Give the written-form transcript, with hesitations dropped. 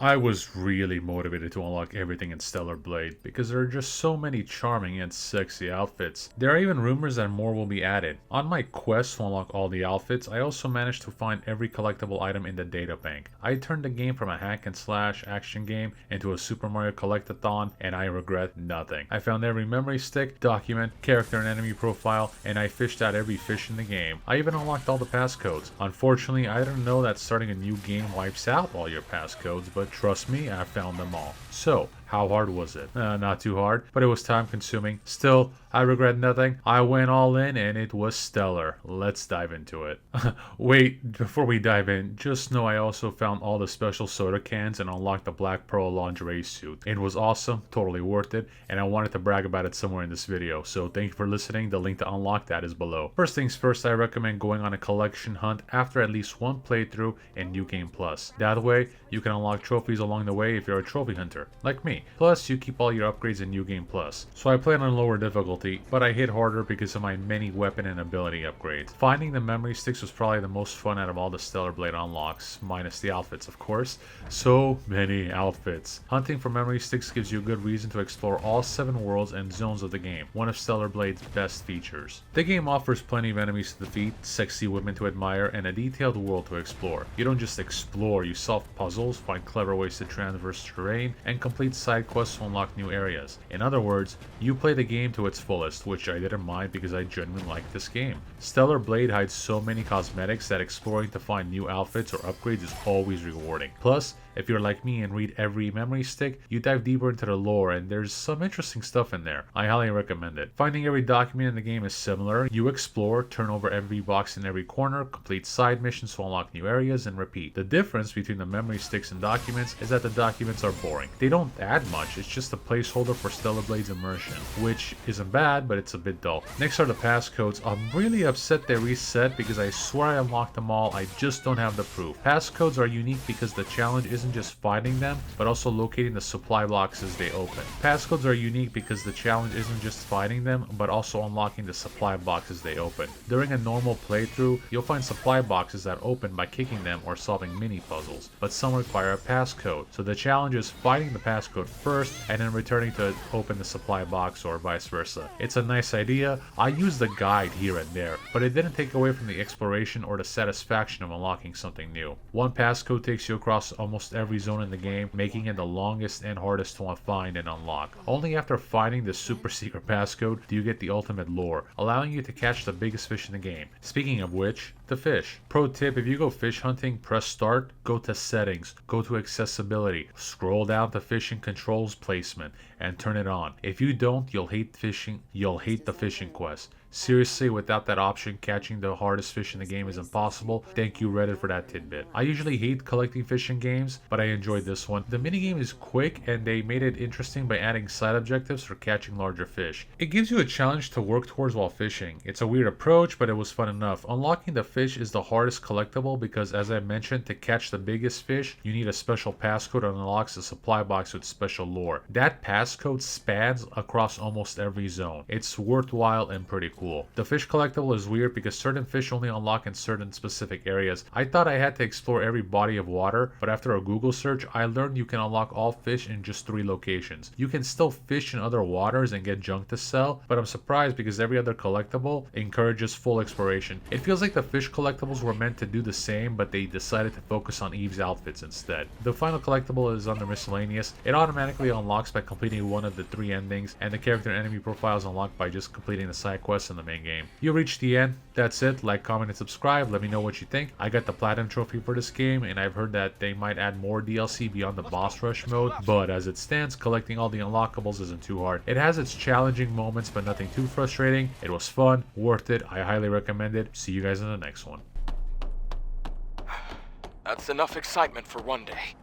I was really motivated to unlock everything in Stellarblade because there are just so many charming and sexy outfits. There are even rumors that more will be added. On my quest to unlock all the outfits, I also managed to find every collectible item in the data bank. I turned the game from a hack and slash action game into a Super Mario Collectathon, and I regret nothing. I found every memory stick, document, character and enemy profile, and I fished out every fish in the game. I even unlocked all the passcodes. Unfortunately, I didn't know that starting a new game wipes out all your passcodes, but trust me, I found them all. So, how hard was it? Not too hard, but it was time consuming. Still, I regret nothing. I went all in and it was stellar. Let's dive into it. Wait, before we dive in, just know I also found all the special soda cans and unlocked the Black Pearl lingerie suit. It was awesome, totally worth it, and I wanted to brag about it somewhere in this video, so thank you for listening. The link to unlock that is below. First things first, I recommend going on a collection hunt after at least one playthrough in New Game Plus. That way, you can unlock trophies along the way if you're a trophy hunter, like me. Plus, you keep all your upgrades in New Game Plus. So I played on lower difficulty, but I hit harder because of my many weapon and ability upgrades. Finding the memory sticks was probably the most fun out of all the Stellarblade unlocks, minus the outfits of course. So many outfits. Hunting for memory sticks gives you a good reason to explore all 7 worlds and zones of the game, one of Stellarblade's best features. The game offers plenty of enemies to defeat, sexy women to admire, and a detailed world to explore. You don't just explore, you solve puzzles, find clever ways to traverse terrain, and complete side quests to unlock new areas. In other words, you play the game to its fullest, which I didn't mind because I genuinely like this game. Stellarblade hides so many cosmetics that exploring to find new outfits or upgrades is always rewarding. Plus, if you're like me and read every memory stick, you dive deeper into the lore and there's some interesting stuff in there. I highly recommend it. Finding every document in the game is similar. You explore, turn over every box in every corner, complete side missions to unlock new areas, and repeat. The difference between the memory sticks and documents is that the documents are boring. They don't add much, it's just a placeholder for Stellarblade's immersion, which isn't bad, but it's a bit dull. Next are the passcodes. I'm really upset they reset because I swear I unlocked them all, I just don't have the proof. Passcodes are unique because the challenge isn't just finding them, but also locating the supply boxes they open. Passcodes are unique because the challenge isn't just finding them, but also unlocking the supply boxes they open. During a normal playthrough, you'll find supply boxes that open by kicking them or solving mini puzzles, but some require a passcode. So the challenge is finding the passcode first and then returning to open the supply box or vice versa. It's a nice idea. I used the guide here and there, but it didn't take away from the exploration or the satisfaction of unlocking something new. One passcode takes you across almost every zone in the game, making it the longest and hardest to find and unlock. Only after finding the super secret passcode do you get the ultimate lure, allowing you to catch the biggest fish in the game. Speaking of which, the fish. Pro tip, if you go fish hunting, press start, go to settings, go to accessibility, scroll down to fishing controls placement, and turn it on. If you don't, you'll hate the fishing quest. Seriously, without that option, catching the hardest fish in the game is impossible. Thank you Reddit for that tidbit. I usually hate collecting fish in games, but I enjoyed this one. The minigame is quick and they made it interesting by adding side objectives for catching larger fish. It gives you a challenge to work towards while fishing. It's a weird approach, but it was fun enough. Unlocking the fish is the hardest collectible because, as I mentioned, to catch the biggest fish, you need a special passcode that unlocks a supply box with special lore. That passcode spans across almost every zone. It's worthwhile and pretty cool. The fish collectible is weird because certain fish only unlock in certain specific areas. I thought I had to explore every body of water, but after a Google search, I learned you can unlock all fish in just 3 locations. You can still fish in other waters and get junk to sell, but I'm surprised because every other collectible encourages full exploration. It feels like the fish collectibles were meant to do the same, but they decided to focus on Eve's outfits instead. The final collectible is under miscellaneous. It automatically unlocks by completing one of the 3 endings, and the character and enemy profiles unlocked by just completing the side quests in the main game. You reached the end. That's it. Like, comment, and subscribe. Let me know what you think. I got the platinum trophy for this game, and I've heard that they might add more DLC beyond the boss rush mode, but as it stands, collecting all the unlockables isn't too hard. It has its challenging moments, but nothing too frustrating. It was fun, worth it. I highly recommend it. See you guys in the next one. That's enough excitement for one day.